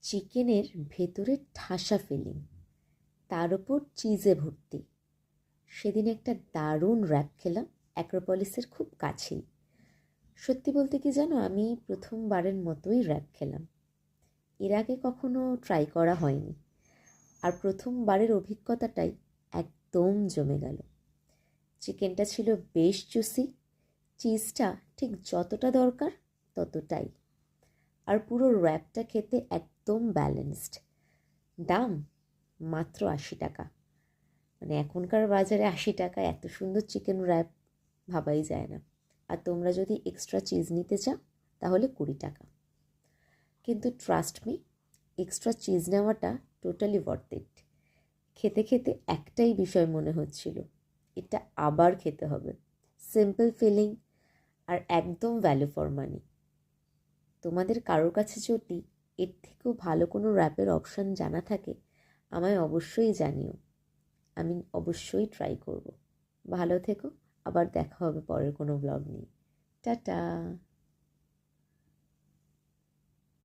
চিকেনের ভেতরে ঠাসা ফিলিং, তার ওপর চিজে ভর্তি। সেদিন একটা দারুণ র্যাপ খেলাম অ্যাক্রোপলিসের খুব কাছেই। সত্যি বলতে কি জানো, আমি প্রথমবারের মতোই র্যাপ খেলাম। এর আগে কখনো ট্রাই করা হয়নি, আর প্রথমবারের অভিজ্ঞতাটাই একদম জমে গেল। চিকেনটা ছিল বেশ জুসি, চিজটা ঠিক যতটা দরকার ততটাই, আর পুরো র্যাপটা খেতে একদম ব্যালেন্সড। দাম মাত্র 80 টাকা। মানে এখনকার বাজারে 80 টাকা এত সুন্দর চিকেন র্যাপ ভাবাই যায় না। আর তোমরা যদি এক্সট্রা চিজ নিতে চাও তাহলে 20 টাকা। কিন্তু ট্রাস্ট মি, এক্সট্রা চিজ নেওয়াটা টোটালি ওয়ার্থ ইট। খেতে খেতে একটাই বিষয় মনে হচ্ছিল, এটা আবার খেতে হবে। সিম্পল ফিলিং আর একদম ভ্যালু ফর মানি। তোমাদের কারোর কাছে যদি এর থেকেও ভালো কোনো র্যাপের অপশান জানা থাকে আমায় অবশ্যই জানিও, আমি অবশ্যই ট্রাই করব। ভালো থেকো, আবার দেখা হবে পরের কোনো ব্লগ নিয়ে। টাটা।